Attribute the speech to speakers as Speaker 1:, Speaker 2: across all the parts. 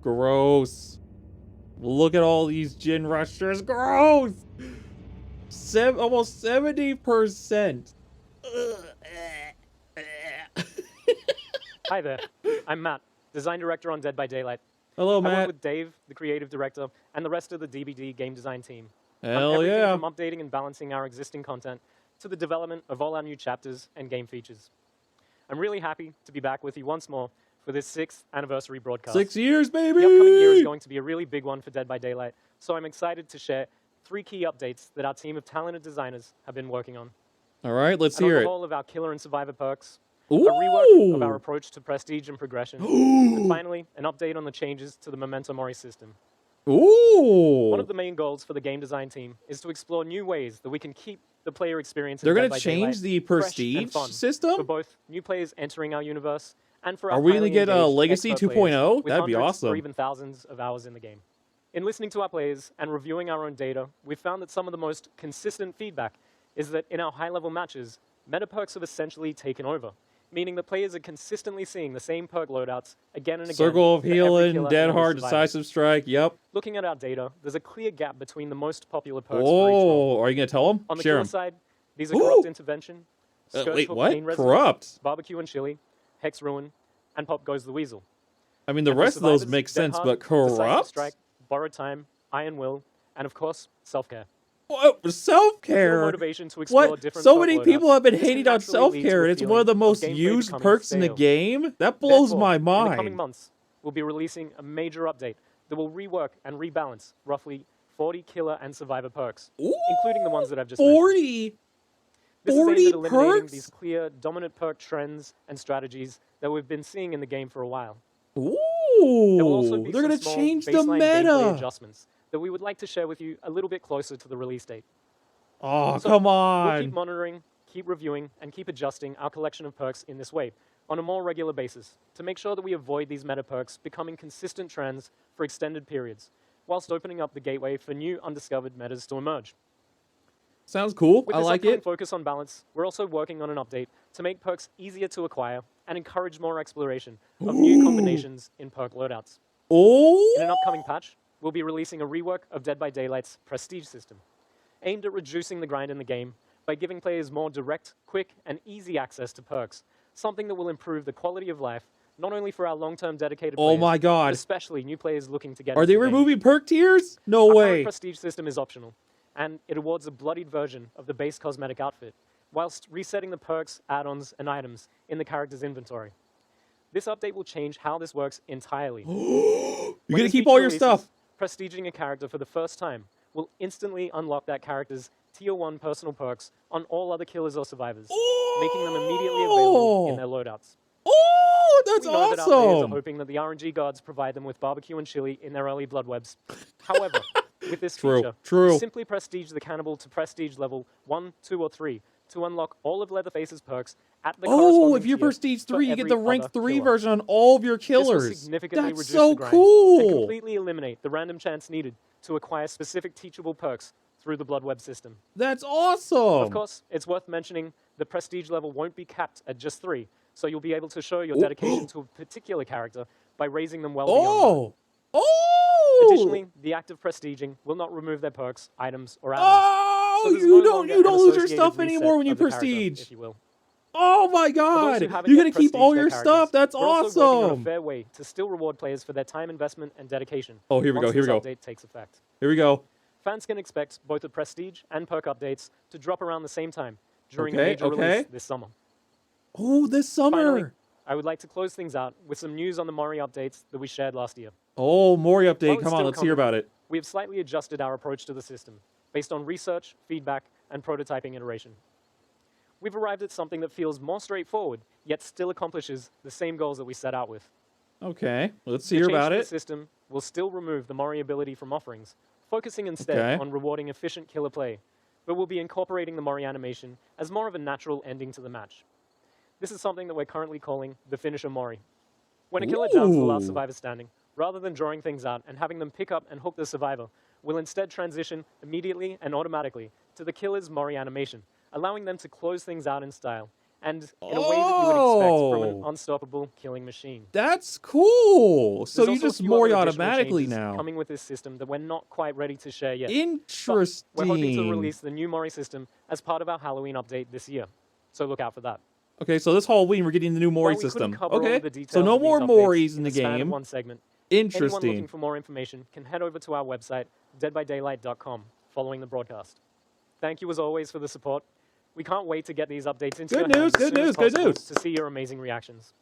Speaker 1: Gross. Look at all these gin rushers. Gross. Almost 70%.
Speaker 2: Hi there, I'm Matt, Design Director on Dead by Daylight.
Speaker 1: Hello,
Speaker 2: I work
Speaker 1: Matt.
Speaker 2: with Dave, the Creative Director, and the rest of the DBD game design team.
Speaker 1: Hell
Speaker 2: everything
Speaker 1: yeah.
Speaker 2: from updating and balancing our existing content to the development of all our new chapters and game features. I'm really happy to be back with you once more for this 6th anniversary broadcast.
Speaker 1: 6 years, baby!
Speaker 2: The upcoming year is going to be a really big one for Dead by Daylight, so I'm excited to share 3 key updates that our team of talented designers have been working on.
Speaker 1: All right, let's
Speaker 2: An
Speaker 1: hear it.
Speaker 2: overhaul of our killer and survivor perks,
Speaker 1: Ooh.
Speaker 2: a rework of our approach to prestige and progression, and finally, an update on the changes to the Memento Mori system.
Speaker 1: Ooh!
Speaker 2: One of the main goals for the game design team is to explore new ways that we can keep the player experience in
Speaker 1: They're
Speaker 2: Dead
Speaker 1: going
Speaker 2: by
Speaker 1: to change
Speaker 2: Daylight
Speaker 1: the
Speaker 2: fresh and
Speaker 1: prestige
Speaker 2: fun
Speaker 1: system?
Speaker 2: for both new players entering our universe and for our
Speaker 1: Are we
Speaker 2: highly
Speaker 1: gonna get a
Speaker 2: engaged
Speaker 1: Legacy
Speaker 2: expert
Speaker 1: 2.0?
Speaker 2: players with
Speaker 1: That'd be
Speaker 2: hundreds or
Speaker 1: awesome.
Speaker 2: even thousands of hours in the game. In listening to our players and reviewing our own data, we've found that some of the most consistent feedback is that in our high-level matches, meta perks have essentially taken over, meaning that players are consistently seeing the same perk loadouts again and again.
Speaker 1: Circle of
Speaker 2: for every
Speaker 1: Healing,
Speaker 2: killer
Speaker 1: Dead
Speaker 2: and every
Speaker 1: Hard,
Speaker 2: survivor.
Speaker 1: Decisive Strike, yep.
Speaker 2: Looking at our data, there's a clear gap between the most popular perks for each role.
Speaker 1: Oh, are you going to tell them?
Speaker 2: On the
Speaker 1: Share
Speaker 2: killer
Speaker 1: 'em.
Speaker 2: side, these are Corrupt Intervention, Scourge
Speaker 1: Wait,
Speaker 2: Hook
Speaker 1: what?
Speaker 2: Pain Resonance,
Speaker 1: Corrupt?
Speaker 2: Barbecue and Chili, Hex Ruin, and Pop Goes the Weasel.
Speaker 1: I mean, the
Speaker 2: And for
Speaker 1: rest of those
Speaker 2: survivors,
Speaker 1: make
Speaker 2: Dead
Speaker 1: sense,
Speaker 2: Hard,
Speaker 1: but
Speaker 2: Decisive
Speaker 1: Corrupt?
Speaker 2: Strike, Borrowed Time, Iron Will, and of course, Self-Care.
Speaker 1: What?
Speaker 2: Pure
Speaker 1: Self-care?
Speaker 2: motivation to explore
Speaker 1: What?
Speaker 2: different
Speaker 1: So
Speaker 2: perk
Speaker 1: many
Speaker 2: loadouts,
Speaker 1: people have been
Speaker 2: this can
Speaker 1: hating on
Speaker 2: naturally lead to
Speaker 1: self-care,
Speaker 2: a
Speaker 1: and it's one
Speaker 2: feeling
Speaker 1: of the most
Speaker 2: gameplay
Speaker 1: used
Speaker 2: becoming
Speaker 1: perks in the
Speaker 2: stale.
Speaker 1: game? That blows
Speaker 2: Therefore,
Speaker 1: my
Speaker 2: in the coming
Speaker 1: mind.
Speaker 2: months, we'll be releasing a major update that will rework and rebalance roughly 40 killer and survivor perks, including the ones that I've just mentioned.
Speaker 1: 40?
Speaker 2: This is aimed
Speaker 1: 40
Speaker 2: at eliminating
Speaker 1: perks?
Speaker 2: these clear, dominant perk trends and strategies that we've been seeing in the game for a while.
Speaker 1: Ooh,
Speaker 2: There will also be
Speaker 1: they're
Speaker 2: some
Speaker 1: going to
Speaker 2: small
Speaker 1: change the
Speaker 2: baseline gameplay
Speaker 1: meta.
Speaker 2: adjustments that we would like to share with you a little bit closer to the release date.
Speaker 1: Oh,
Speaker 2: So,
Speaker 1: come
Speaker 2: We'll keep
Speaker 1: on.
Speaker 2: monitoring, keep reviewing, and keep adjusting our collection of perks in this way on a more regular basis to make sure that we avoid these meta perks becoming consistent trends for extended periods, whilst opening up the gateway for new undiscovered metas to emerge.
Speaker 1: Sounds cool.
Speaker 2: With
Speaker 1: I
Speaker 2: this
Speaker 1: like
Speaker 2: upcoming
Speaker 1: it.
Speaker 2: focus on balance, we're also working on an update to make perks easier to acquire and encourage more exploration of new combinations in perk loadouts.
Speaker 1: Oh,
Speaker 2: In an upcoming patch, we'll be releasing a rework of Dead by Daylight's prestige system, aimed at reducing the grind in the game by giving players more direct, quick, and easy access to perks, something that will improve the quality of life not only for our long-term dedicated players,
Speaker 1: oh my
Speaker 2: but
Speaker 1: God.
Speaker 2: especially new players looking to get
Speaker 1: Are
Speaker 2: into
Speaker 1: they
Speaker 2: the game.
Speaker 1: removing perk tiers? No
Speaker 2: Our current
Speaker 1: way.
Speaker 2: prestige system is optional, and it awards a bloodied version of the base cosmetic outfit, whilst resetting the perks, add-ons, and items in the character's inventory. This update will change how this works entirely.
Speaker 1: You're
Speaker 2: When
Speaker 1: going to
Speaker 2: this
Speaker 1: keep
Speaker 2: feature
Speaker 1: all your
Speaker 2: releases,
Speaker 1: stuff.
Speaker 2: Prestiging a character for the first time will instantly unlock that character's Tier 1 personal perks on all other killers or survivors, making them immediately available in their loadouts.
Speaker 1: Oh, that's
Speaker 2: We know that our players are
Speaker 1: awesome.
Speaker 2: hoping that the RNG gods provide them with barbecue and chili in their early blood webs. However, with this feature, you simply prestige the cannibal to prestige level 1, 2, or 3 to unlock all of Leatherface's perks at the corresponding
Speaker 1: if you're
Speaker 2: tier
Speaker 1: prestige
Speaker 2: for
Speaker 1: 3, you get
Speaker 2: every
Speaker 1: the rank
Speaker 2: other
Speaker 1: 3
Speaker 2: killer.
Speaker 1: version on all of your
Speaker 2: This will
Speaker 1: killers.
Speaker 2: significantly
Speaker 1: That's
Speaker 2: reduce
Speaker 1: so
Speaker 2: the grind
Speaker 1: cool.
Speaker 2: and completely eliminate the random chance needed to acquire specific teachable perks through the blood web system.
Speaker 1: That's awesome.
Speaker 2: Of course, it's worth mentioning the prestige level won't be capped at just 3, so you'll be able to show your dedication to a particular character by raising them well beyond that. Additionally, the act of prestiging will not remove their perks, items, or add-ons. So there's no
Speaker 1: you
Speaker 2: longer
Speaker 1: don't
Speaker 2: an
Speaker 1: lose your
Speaker 2: associated
Speaker 1: stuff
Speaker 2: reset
Speaker 1: anymore when you
Speaker 2: of the character,
Speaker 1: prestige.
Speaker 2: if you will.
Speaker 1: Oh my
Speaker 2: For those
Speaker 1: God.
Speaker 2: who haven't
Speaker 1: You're
Speaker 2: yet
Speaker 1: going to keep
Speaker 2: prestiged
Speaker 1: all
Speaker 2: their
Speaker 1: your
Speaker 2: characters,
Speaker 1: stuff. That's
Speaker 2: we're also working on a
Speaker 1: awesome.
Speaker 2: fair way to still reward players for their time investment and dedication.
Speaker 1: Oh, here we go.
Speaker 2: once
Speaker 1: Here we
Speaker 2: this
Speaker 1: go.
Speaker 2: update takes effect.
Speaker 1: Here we go.
Speaker 2: Fans can expect both the prestige and perk updates to drop around the same time during the
Speaker 1: Okay,
Speaker 2: major release this summer.
Speaker 1: Oh, this summer.
Speaker 2: Finally, I would like to close things out with some news on the Mori updates that we shared last year.
Speaker 1: Oh, Mori update.
Speaker 2: While it's
Speaker 1: Come on,
Speaker 2: still
Speaker 1: let's hear
Speaker 2: coming,
Speaker 1: about it.
Speaker 2: We have slightly adjusted our approach to the system based on research, feedback, and prototyping iteration. We've arrived at something that feels more straightforward, yet still accomplishes the same goals that we set out with.
Speaker 1: Okay, let's
Speaker 2: The
Speaker 1: hear
Speaker 2: change
Speaker 1: about
Speaker 2: to the
Speaker 1: it.
Speaker 2: system will still remove the Mori ability from offerings, focusing instead on rewarding efficient killer play, but we'll be incorporating the Mori animation as more of a natural ending to the match. This is something that we're currently calling the finisher Mori. When a killer downs the last survivor standing, rather than drawing things out and having them pick up and hook the survivor, we'll instead transition immediately and automatically to the killer's Mori animation, allowing them to close things out in style and in a way that you would expect from an unstoppable killing machine.
Speaker 1: That's cool. So
Speaker 2: There's
Speaker 1: you
Speaker 2: also a
Speaker 1: just
Speaker 2: few
Speaker 1: Mori
Speaker 2: other additional
Speaker 1: automatically
Speaker 2: changes
Speaker 1: now.
Speaker 2: coming with this system that we're not quite ready to share yet.
Speaker 1: Interesting.
Speaker 2: But we're hoping to release the new Mori system as part of our Halloween update this year. So look out for that.
Speaker 1: Okay, so this Halloween we're getting the new Mori system. Okay, so no more Moris in the game.
Speaker 2: One segment.
Speaker 1: Interesting.
Speaker 2: Anyone looking for more information can head over to our website, deadbydaylight.com, following the broadcast. Thank you as always for the support. We can't wait to get these updates into your hands as soon as possible to see your amazing reactions.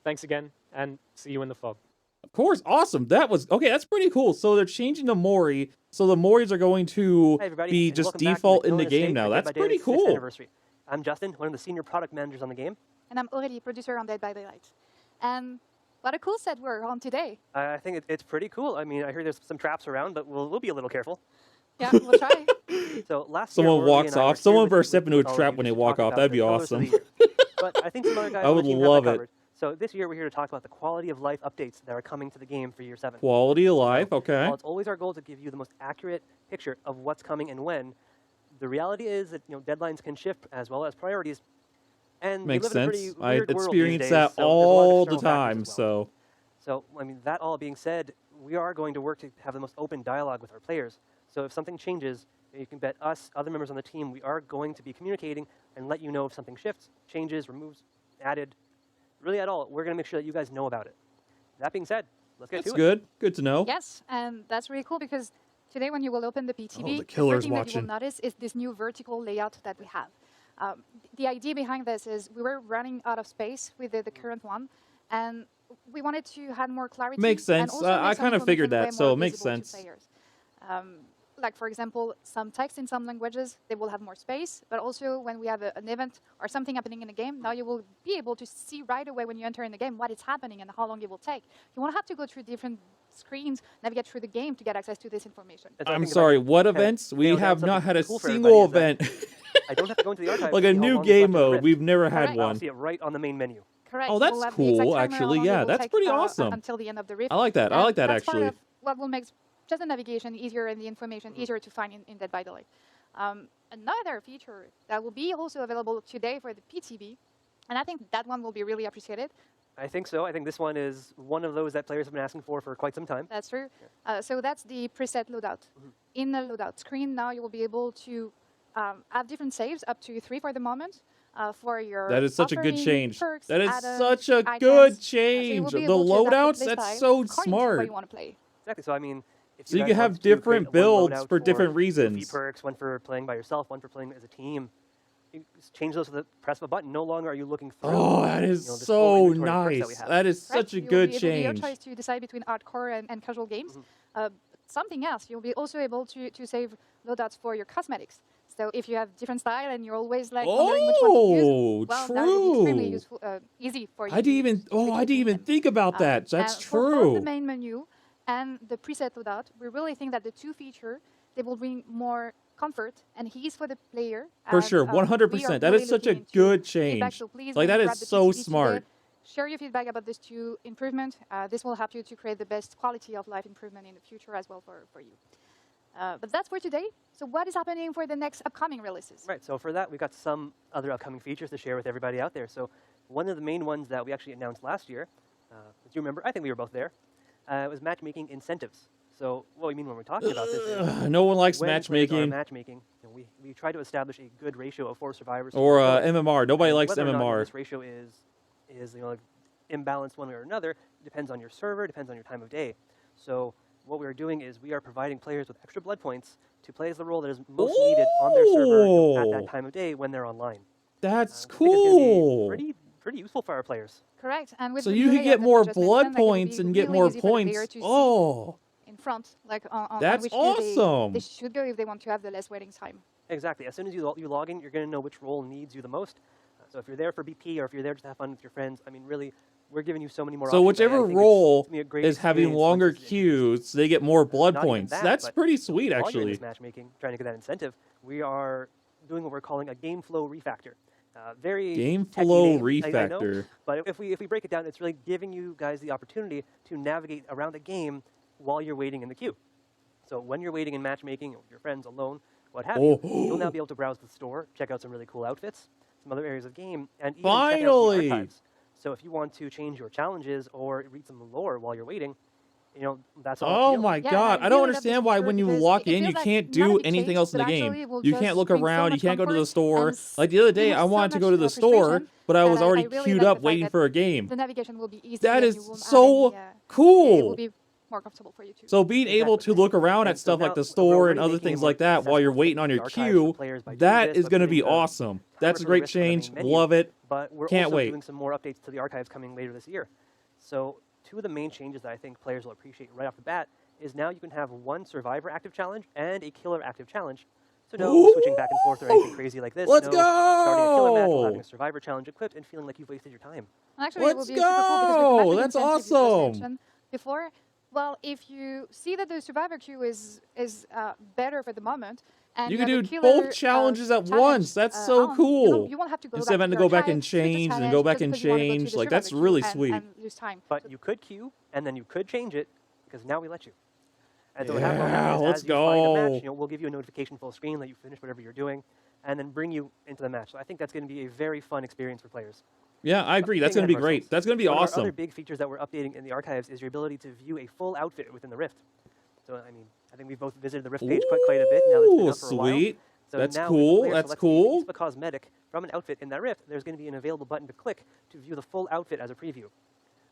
Speaker 2: Thanks again, and see you in the fog.
Speaker 1: Of course, awesome. That was okay. That's pretty cool. So they're changing the Mori. So the Moris are going to be just default in the game now. That's pretty cool.
Speaker 3: I'm Justin, one of the senior product managers on the game.
Speaker 4: And I'm Aurélie, producer on Dead by Daylight. And what a cool set we're on today.
Speaker 3: I think it's pretty cool. I mean, I hear there's some traps around, but we'll be a little careful.
Speaker 4: Yeah, we'll try.
Speaker 3: So last
Speaker 1: someone
Speaker 3: year,
Speaker 1: walks off. Someone better step into a trap when they walk off. That'd be awesome.
Speaker 3: But I think some other guys
Speaker 1: I would love it.
Speaker 3: So this year we're here to talk about the quality of life updates that are coming to the game for year 7.
Speaker 1: Quality of life, okay.
Speaker 3: While it's always our goal to give you the most accurate picture of what's coming and when, the reality is that deadlines can shift as well as priorities. And
Speaker 1: makes sense. I experience
Speaker 3: days,
Speaker 1: that
Speaker 3: so
Speaker 1: all the time.
Speaker 3: Well. So I mean, that all being said, we are going to work to have the most open dialogue with our players. So if something changes, you can bet us, other members on the team, we are going to be communicating and let you know if something shifts, changes, removes, added, really at all. We're going to make sure that you guys know about it. That being said, let's get to it.
Speaker 1: That's good. Good to know.
Speaker 4: Yes, and that's really cool because today when you will open the PTB,
Speaker 1: the killer's
Speaker 4: first thing that you
Speaker 1: watching.
Speaker 4: will notice is this new vertical layout that we have. The idea behind this is we were running out of space with the current one, and we wanted to have more clarity.
Speaker 1: Makes sense.
Speaker 4: And also
Speaker 1: I kind of figured that, so it makes sense.
Speaker 4: Like, for example, some text in some languages, they will have more space, but also when we have an event or something happening in the game, now you will be able to see right away when you enter in the game what is happening and how long it will take. You won't have to go through different screens, navigate through the game to get access to this information.
Speaker 1: I'm sorry, what events? We have not had a single event.
Speaker 3: I don't have to go into the archive.
Speaker 1: Like a new game mode, we've never had one.
Speaker 3: I'll see it right on the main menu.
Speaker 4: Correct.
Speaker 1: Oh, that's cool, actually. Yeah, that's pretty awesome.
Speaker 4: Until the end of the rift.
Speaker 1: I like that. I like that,
Speaker 4: that's
Speaker 1: actually.
Speaker 4: Part of what will make just the navigation easier and the information easier to find in Dead by Daylight. Another feature that will be also available today for the PTB, and I think that one will be really appreciated.
Speaker 3: I think so. I think this one is one of those that players have been asking for quite some time.
Speaker 4: That's true. So that's the preset loadout. In the loadout screen now, you will be able to have different saves, up to 3 for the moment. For your
Speaker 1: that is such a good change.
Speaker 4: Perks,
Speaker 1: that is
Speaker 4: items,
Speaker 1: such a
Speaker 4: items.
Speaker 1: good
Speaker 4: So
Speaker 1: change.
Speaker 4: the
Speaker 1: loadouts, that's so smart.
Speaker 4: What you want to play.
Speaker 3: Exactly. So I mean, if
Speaker 1: so you can have different builds for different reasons.
Speaker 3: Perks, one for playing by yourself, one for playing as a team. You just change those with the press of a button. No longer are you looking through.
Speaker 1: Oh, that is so nice. That is such a good change.
Speaker 4: Your choice to decide between hardcore and casual games. Something else, you'll be also able to save loadouts for your cosmetics. So if you have different style and you're always like wondering which one to use, well, that will be extremely useful, easy for you.
Speaker 1: I didn't even think about that. That's true.
Speaker 4: For both the main menu and the preset loadout, we really think that the two features, they will bring more comfort and ease for the player.
Speaker 1: For sure, 100%. That is such a good change.
Speaker 4: So please,
Speaker 1: like that is so smart.
Speaker 4: Today, share your feedback about this two improvement. This will help you to create the best quality of life improvement in the future as well for you. But that's for today. So what is happening for the next upcoming releases?
Speaker 3: Right, so for that, we've got some other upcoming features to share with everybody out there. So one of the main ones that we actually announced last year, do you remember? I think we were both there. Was matchmaking incentives. So what we mean when we're talking about this is...
Speaker 1: no one likes matchmaking.
Speaker 3: Matchmaking, we try to establish a good ratio of 4 survivors.
Speaker 1: Or MMR. Nobody likes
Speaker 3: MMR.
Speaker 1: MMR.
Speaker 3: This ratio is imbalanced one way or another. Depends on your server, depends on your time of day. So what we are doing is we are providing players with extra blood points to play as the role that is most needed on their server at that time of day when they're online.
Speaker 1: That's cool.
Speaker 3: Pretty useful for our players.
Speaker 4: Correct. And with
Speaker 1: so you can get more blood points and get more points.
Speaker 4: In front, like on
Speaker 1: that's
Speaker 4: which
Speaker 1: awesome.
Speaker 4: They should go if they want to have the less waiting time.
Speaker 3: Exactly. As soon as you log in, you're going to know which role needs you the most. So if you're there for BP or if you're there just to have fun with your friends, I mean, really, we're giving you so many more options.
Speaker 1: So whichever role is having longer
Speaker 3: queues,
Speaker 1: queues, they get more blood points. That's pretty sweet, actually.
Speaker 3: While matchmaking, trying to get that incentive, we are doing what we're calling a game flow refactor. Very
Speaker 1: game flow
Speaker 3: name,
Speaker 1: refactor.
Speaker 3: I know, but if we break it down, it's really giving you guys the opportunity to navigate around the game while you're waiting in the queue. So when you're waiting in matchmaking with your friends alone, what have you, you'll now be able to browse the store, check out some really cool outfits, some other areas of the game, and even
Speaker 1: Finally!
Speaker 3: check out the archives. So if you want to change your challenges or read some lore while you're waiting, that's all up to
Speaker 1: Oh
Speaker 3: you.
Speaker 1: my
Speaker 4: Yeah,
Speaker 1: god,
Speaker 4: I
Speaker 1: I don't
Speaker 4: really love this
Speaker 1: understand why
Speaker 4: feature
Speaker 1: when you
Speaker 4: because
Speaker 1: log
Speaker 4: it
Speaker 1: in, you
Speaker 4: feels like
Speaker 1: can't
Speaker 4: not a
Speaker 1: do
Speaker 4: big
Speaker 1: anything
Speaker 4: change,
Speaker 1: else in
Speaker 4: but
Speaker 1: the game.
Speaker 4: actually will
Speaker 1: You can't
Speaker 4: just
Speaker 1: look
Speaker 4: bring so
Speaker 1: around, you
Speaker 4: much
Speaker 1: can't go to the
Speaker 4: comfort
Speaker 1: store.
Speaker 4: and
Speaker 1: Like the other day,
Speaker 4: remove
Speaker 1: I
Speaker 4: so
Speaker 1: wanted to
Speaker 4: much
Speaker 1: go to the store,
Speaker 4: frustration
Speaker 1: but I was
Speaker 4: that
Speaker 1: already
Speaker 4: I really
Speaker 1: queued
Speaker 4: like
Speaker 1: up
Speaker 4: the fact
Speaker 1: waiting
Speaker 4: that
Speaker 1: for a game.
Speaker 4: the navigation will be easy.
Speaker 1: That
Speaker 4: and
Speaker 1: is
Speaker 4: you won't have
Speaker 1: so
Speaker 4: any, it will
Speaker 1: cool.
Speaker 4: be more comfortable for you too.
Speaker 1: So being able to
Speaker 3: Exactly.
Speaker 1: look around
Speaker 3: And
Speaker 1: at
Speaker 3: so
Speaker 1: stuff like
Speaker 3: now
Speaker 1: the
Speaker 3: we're
Speaker 1: store
Speaker 3: already
Speaker 1: and other
Speaker 3: making it
Speaker 1: things
Speaker 3: more
Speaker 1: like that while you're
Speaker 3: accessible to
Speaker 1: waiting on
Speaker 3: the
Speaker 1: your
Speaker 3: archives for
Speaker 1: queue,
Speaker 3: players by doing
Speaker 1: that
Speaker 3: this,
Speaker 1: is
Speaker 3: by
Speaker 1: going to
Speaker 3: putting
Speaker 1: be
Speaker 3: the
Speaker 1: awesome. That's a
Speaker 3: timer for the
Speaker 1: great
Speaker 3: risk on the main
Speaker 1: change.
Speaker 3: menu,
Speaker 1: Love it.
Speaker 3: But we're
Speaker 1: Can't
Speaker 3: also
Speaker 1: wait.
Speaker 3: doing some more updates to the archives coming later this year. So two of the main changes that I think players will appreciate right off the bat is now you can have one survivor active challenge and a killer active challenge. So no switching back and forth or anything crazy like this.
Speaker 1: Let's
Speaker 3: no starting a killer match while
Speaker 1: go!
Speaker 3: having a survivor challenge equipped and feeling like you've wasted your time.
Speaker 4: Actually, it will
Speaker 1: Let's
Speaker 4: be super cool because with the
Speaker 1: go!
Speaker 4: matchmaking
Speaker 1: That's
Speaker 4: incentive you just
Speaker 1: awesome!
Speaker 4: mentioned before, well, if you see that the survivor queue is better for the moment, and
Speaker 1: You
Speaker 4: you
Speaker 1: can
Speaker 4: have a
Speaker 1: do
Speaker 4: killer
Speaker 1: both challenges at
Speaker 4: challenge,
Speaker 1: once. That's so
Speaker 4: on,
Speaker 1: cool.
Speaker 4: you won't have to go
Speaker 1: Instead of
Speaker 4: back
Speaker 1: having
Speaker 4: to
Speaker 1: to
Speaker 4: your
Speaker 1: go back and
Speaker 4: archives, do the
Speaker 1: change and
Speaker 4: challenge
Speaker 1: go back
Speaker 4: just
Speaker 1: and
Speaker 4: because you want to go to
Speaker 1: change,
Speaker 4: the
Speaker 1: like
Speaker 4: survivor
Speaker 1: that's
Speaker 4: queue
Speaker 1: really
Speaker 4: and
Speaker 1: sweet.
Speaker 4: lose time.
Speaker 3: But you could queue, and then you could change it, because now we let you. And so what
Speaker 1: Yeah,
Speaker 3: happens is
Speaker 1: let's
Speaker 3: as you find a match,
Speaker 1: go.
Speaker 3: we'll give you a notification full screen that you finished whatever you're doing, and then bring you into the match. So I think that's going to be a very fun experience for players.
Speaker 1: Yeah, I agree. That's going to be great. That's going to be
Speaker 3: One of our other
Speaker 1: awesome.
Speaker 3: big features that we're updating in the archives is your ability to view a full outfit within the Rift. So, I mean, I think we've both visited the Rift page quite a bit now that it's been
Speaker 1: Ooh,
Speaker 3: up for a while.
Speaker 1: sweet.
Speaker 3: So
Speaker 1: That's
Speaker 3: now
Speaker 1: cool.
Speaker 3: if a player
Speaker 1: That's
Speaker 3: selects a
Speaker 1: cool.
Speaker 3: piece of a cosmetic from an outfit in that Rift, there's going to be an available button to click to view the full outfit as a preview.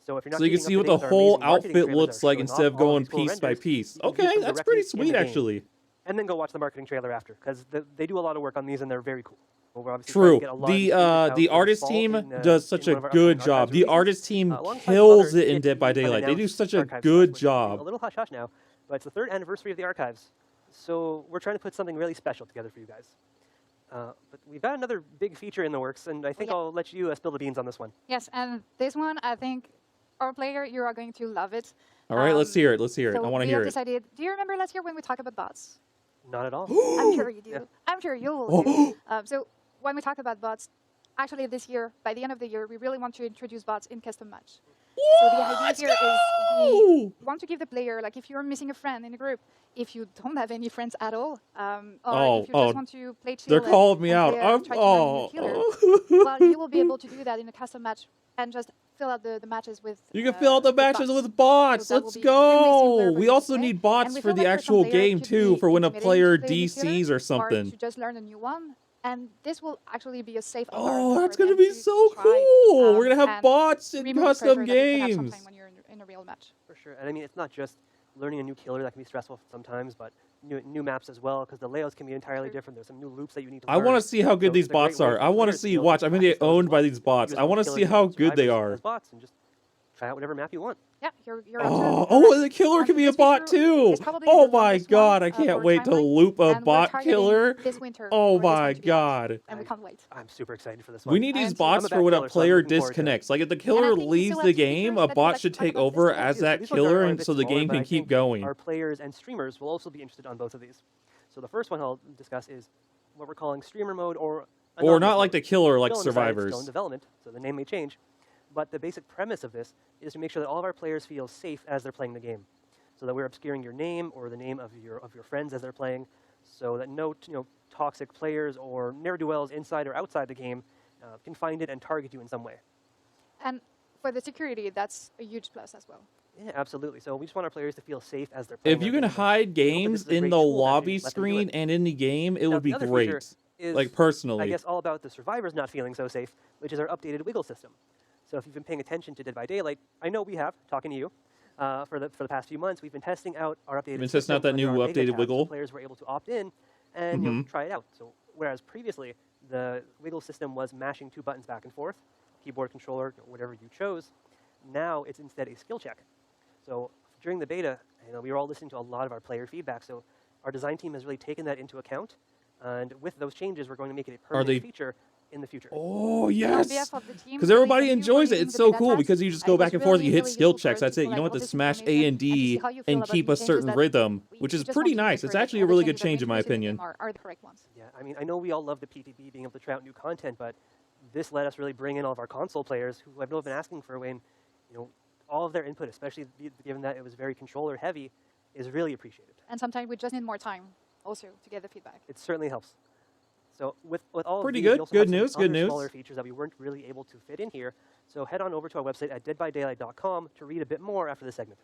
Speaker 3: So if you're not
Speaker 1: So you can
Speaker 3: keeping
Speaker 1: see
Speaker 3: up
Speaker 1: what
Speaker 3: to
Speaker 1: the
Speaker 3: date with our
Speaker 1: whole
Speaker 3: amazing marketing
Speaker 1: outfit
Speaker 3: trailers that
Speaker 1: looks
Speaker 3: are
Speaker 1: like
Speaker 3: showing
Speaker 1: instead
Speaker 3: off
Speaker 1: of
Speaker 3: all
Speaker 1: going
Speaker 3: these cool
Speaker 1: piece by
Speaker 3: renders,
Speaker 1: piece.
Speaker 3: you can view
Speaker 1: Okay,
Speaker 3: some
Speaker 1: that's
Speaker 3: directly
Speaker 1: pretty
Speaker 3: in
Speaker 1: sweet
Speaker 3: the game.
Speaker 1: actually.
Speaker 3: And then go watch the marketing trailer after, because they do a lot of work on these and they're very cool. Well, we're obviously trying to
Speaker 1: True.
Speaker 3: get a lot of these images out
Speaker 1: The
Speaker 3: for
Speaker 1: artist
Speaker 3: fall
Speaker 1: team
Speaker 3: in,
Speaker 1: does
Speaker 3: in
Speaker 1: such
Speaker 3: one
Speaker 1: a
Speaker 3: of our
Speaker 1: good
Speaker 3: upcoming
Speaker 1: job.
Speaker 3: archives
Speaker 1: The
Speaker 3: releases,
Speaker 1: artist team
Speaker 3: alongside some
Speaker 1: kills
Speaker 3: other
Speaker 1: it in Dead
Speaker 3: yet
Speaker 1: by
Speaker 3: to be
Speaker 1: Daylight. They do
Speaker 3: unannounced
Speaker 1: such a
Speaker 3: archive
Speaker 1: good
Speaker 3: stuff, which is a
Speaker 1: job.
Speaker 3: little hush-hush now, but it's the 3rd anniversary of the archives, so we're trying to put something really special together for you guys. But we've got another big feature in the works, and I think I'll let you spill the beans on this one.
Speaker 4: Yes, and this one, I think, our player, you are going to love it.
Speaker 1: All right, let's hear it. Let's hear it.
Speaker 4: So
Speaker 1: I want to
Speaker 4: we
Speaker 1: hear
Speaker 4: have
Speaker 1: it.
Speaker 4: decided, do you remember last year when we talked about bots?
Speaker 3: Not at all.
Speaker 4: I'm sure you do.
Speaker 3: Yeah.
Speaker 4: I'm sure you will do. So when we talk about bots, actually this year, by the end of the year, we really want to introduce bots in custom match. So the idea
Speaker 1: Let's
Speaker 4: here is
Speaker 1: go!
Speaker 4: we want to give the player, like if you're missing a friend in a group, if you don't have any friends at all, or if you just want to play chill
Speaker 1: They're calling me
Speaker 4: and
Speaker 1: out.
Speaker 4: try to find a new killer, well, you will be able to do that in a custom match and just fill out the matches with
Speaker 1: You can fill out the matches with bots.
Speaker 4: So that will
Speaker 1: Let's
Speaker 4: be extremely
Speaker 1: go.
Speaker 4: similar
Speaker 1: We
Speaker 4: for
Speaker 1: also
Speaker 4: you to play.
Speaker 1: need bots
Speaker 4: And we
Speaker 1: for
Speaker 4: feel
Speaker 1: the
Speaker 4: like for some
Speaker 1: actual
Speaker 4: player, it
Speaker 1: game
Speaker 4: could
Speaker 1: too,
Speaker 4: be
Speaker 1: for when a
Speaker 4: intimidating
Speaker 1: player
Speaker 4: to play a new killer
Speaker 1: DCs or
Speaker 4: or
Speaker 1: something.
Speaker 4: to just learn a new one. And this will actually be a safe
Speaker 1: Oh,
Speaker 4: environment
Speaker 1: that's
Speaker 4: for
Speaker 1: going to
Speaker 4: them
Speaker 1: be so
Speaker 4: try,
Speaker 1: cool. We're going to have
Speaker 4: and
Speaker 1: bots in
Speaker 4: remove the
Speaker 1: custom
Speaker 4: pressure that you can have
Speaker 1: games.
Speaker 4: sometime when you're in a real match.
Speaker 3: For sure. And I mean, it's not just learning a new killer that can be stressful sometimes, but new maps as well, because the layouts can be entirely different. There's some new loops that you need to learn.
Speaker 1: I want to see how good
Speaker 3: So
Speaker 1: these
Speaker 3: it's a great
Speaker 1: bots
Speaker 3: way
Speaker 1: are.
Speaker 3: for
Speaker 1: I want to
Speaker 3: players
Speaker 1: see.
Speaker 3: be able
Speaker 1: Watch,
Speaker 3: to
Speaker 1: I'm going to get
Speaker 3: practice those
Speaker 1: owned by
Speaker 3: skills,
Speaker 1: these bots.
Speaker 3: use
Speaker 1: I
Speaker 3: those
Speaker 1: want to
Speaker 3: killers
Speaker 1: see how
Speaker 3: and
Speaker 1: good they
Speaker 3: survivors
Speaker 1: are.
Speaker 3: as bots and just try out whatever map you want.
Speaker 4: Yeah, you're
Speaker 1: Oh, the killer
Speaker 4: and
Speaker 1: can be a
Speaker 4: this
Speaker 1: bot
Speaker 4: feature
Speaker 1: too.
Speaker 4: is probably
Speaker 1: Oh
Speaker 4: the
Speaker 1: my
Speaker 4: longest
Speaker 1: god,
Speaker 4: one,
Speaker 1: I can't
Speaker 4: for
Speaker 1: wait to
Speaker 4: timeline,
Speaker 1: loop a
Speaker 4: and we're
Speaker 1: bot
Speaker 4: targeting
Speaker 1: killer.
Speaker 4: this winter
Speaker 1: Oh
Speaker 4: for this one
Speaker 1: my
Speaker 4: to be out,
Speaker 1: god.
Speaker 4: and we can't wait.
Speaker 3: I'm super excited for this one.
Speaker 1: We need
Speaker 4: I
Speaker 1: these
Speaker 4: am too.
Speaker 1: bots
Speaker 3: I'm a
Speaker 1: for
Speaker 3: bad
Speaker 1: when a
Speaker 3: killer, so I'm
Speaker 1: player
Speaker 3: looking forward to it.
Speaker 1: disconnects. Like if the
Speaker 4: And I
Speaker 1: killer
Speaker 4: think we
Speaker 1: leaves
Speaker 4: still
Speaker 1: the
Speaker 4: have
Speaker 1: game,
Speaker 4: features
Speaker 1: a
Speaker 4: that we
Speaker 1: bot
Speaker 4: like
Speaker 1: should
Speaker 4: to talk
Speaker 1: take
Speaker 4: about this
Speaker 1: over
Speaker 4: time.
Speaker 1: as
Speaker 3: So
Speaker 1: that
Speaker 3: these ones
Speaker 1: killer,
Speaker 3: are a
Speaker 1: and
Speaker 3: bit
Speaker 1: so the
Speaker 3: smaller,
Speaker 1: game
Speaker 3: but
Speaker 1: can
Speaker 3: I
Speaker 1: keep
Speaker 3: think
Speaker 1: going.
Speaker 3: Our players and streamers will also be interested on both of these. So the first one I'll discuss is what we're calling streamer mode or
Speaker 1: Or not
Speaker 3: anonymous
Speaker 1: like the
Speaker 3: mode.
Speaker 1: killer, like
Speaker 3: Still undecided, still in
Speaker 1: survivors.
Speaker 3: development, so the name may change. But the basic premise of this is to make sure that all of our players feel safe as they're playing the game, so that we're obscuring your name or the name of your friends as they're playing, so that no toxic players or ne'er-do-wells inside or outside the game can find it and target you in some way.
Speaker 4: And for the security, that's a huge plus as well.
Speaker 3: Yeah, absolutely. So we just want our players to feel safe as they're playing.
Speaker 1: If you
Speaker 3: our
Speaker 1: can
Speaker 3: game.
Speaker 1: hide
Speaker 3: We hope that this
Speaker 1: games
Speaker 3: is a
Speaker 1: in
Speaker 3: great
Speaker 1: the
Speaker 3: tool to
Speaker 1: lobby
Speaker 3: actually let them do
Speaker 1: screen
Speaker 3: it.
Speaker 1: and in the game, it
Speaker 3: Now,
Speaker 1: would be
Speaker 3: the other feature
Speaker 1: great.
Speaker 3: is,
Speaker 1: Like personally.
Speaker 3: I guess, all about the survivors not feeling so safe, which is our updated wiggle system. So if you've been paying attention to Dead by Daylight, I know we have, talking to you, for the past few months, we've been testing out our updated
Speaker 1: Been testing
Speaker 3: system
Speaker 1: out that
Speaker 3: under
Speaker 1: new
Speaker 3: our beta
Speaker 1: updated
Speaker 3: tab, so
Speaker 1: wiggle.
Speaker 3: players were able to opt in and try it out. So whereas previously the wiggle system was mashing 2 buttons back and forth, keyboard, controller, whatever you chose, now it's instead a skill check. So during the beta, we were all listening to a lot of our player feedback, so our design team has really taken that into account, and with those changes, we're going to make it a permanent feature in the future.
Speaker 1: Oh,
Speaker 4: On
Speaker 1: yes.
Speaker 4: behalf of the team,
Speaker 1: Because
Speaker 4: really
Speaker 1: everybody
Speaker 4: thank you for
Speaker 1: enjoys it.
Speaker 4: using
Speaker 1: It's
Speaker 4: the
Speaker 1: so
Speaker 4: beta
Speaker 1: cool
Speaker 4: test.
Speaker 1: because you just
Speaker 4: It
Speaker 1: go
Speaker 4: was
Speaker 1: back and forth,
Speaker 4: really,
Speaker 1: you hit
Speaker 4: really
Speaker 1: skill
Speaker 4: useful for
Speaker 1: checks.
Speaker 4: us
Speaker 1: That's
Speaker 4: to
Speaker 1: it.
Speaker 4: pull
Speaker 1: You
Speaker 4: out
Speaker 1: don't
Speaker 4: all
Speaker 1: have to
Speaker 4: this
Speaker 1: smash
Speaker 4: information
Speaker 1: A and
Speaker 4: to see
Speaker 1: D
Speaker 4: how you feel
Speaker 1: and
Speaker 4: about
Speaker 1: keep
Speaker 4: new
Speaker 1: a
Speaker 4: changes
Speaker 1: certain
Speaker 4: that
Speaker 1: rhythm,
Speaker 4: we
Speaker 1: which is
Speaker 4: just
Speaker 1: pretty
Speaker 4: want to make
Speaker 1: nice.
Speaker 4: sure
Speaker 1: It's
Speaker 4: that
Speaker 1: actually a
Speaker 4: all the
Speaker 1: really good
Speaker 4: changes that we
Speaker 1: change in my
Speaker 4: introduce in the
Speaker 1: opinion.
Speaker 4: game are the correct ones.
Speaker 3: Yeah, I mean, I know we all love the PTB being able to try out new content, but this let us really bring in all of our console players who have been asking for a way, and all of their input, especially given that it was very controller heavy, is really appreciated.
Speaker 4: And sometimes we just need more time also to get the feedback.
Speaker 3: It certainly helps. So with all
Speaker 1: Pretty
Speaker 3: of these,
Speaker 1: good.
Speaker 3: we also
Speaker 1: Good
Speaker 3: have some
Speaker 1: news, good
Speaker 3: other
Speaker 1: news.
Speaker 3: smaller features that we weren't really able to fit in here. So head on over to our website at deadbydaylight.com to read a bit more after this segment.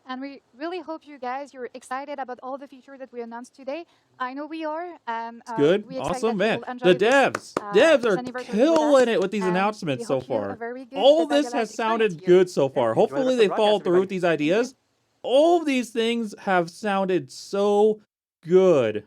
Speaker 4: And we really hope you guys, you're excited about all the features that we announced today. I know we are. And
Speaker 1: Good.
Speaker 4: we expect
Speaker 1: Awesome,
Speaker 4: that you
Speaker 1: man.
Speaker 4: will enjoy
Speaker 1: The
Speaker 4: this,
Speaker 1: devs
Speaker 4: this
Speaker 1: are
Speaker 4: anniversary with
Speaker 1: killing
Speaker 4: us.
Speaker 1: it with these
Speaker 4: And
Speaker 1: announcements
Speaker 4: we
Speaker 1: so
Speaker 4: hope you a
Speaker 1: far.
Speaker 4: very good
Speaker 1: All
Speaker 4: Dead by
Speaker 1: this
Speaker 4: Daylight
Speaker 1: has
Speaker 4: experience
Speaker 1: sounded
Speaker 4: here.
Speaker 1: good so far.
Speaker 3: enjoy the rest
Speaker 1: Hopefully
Speaker 3: of the
Speaker 1: they follow
Speaker 3: broadcast,
Speaker 1: through with
Speaker 3: everybody.
Speaker 1: these ideas. All of these things have sounded so good.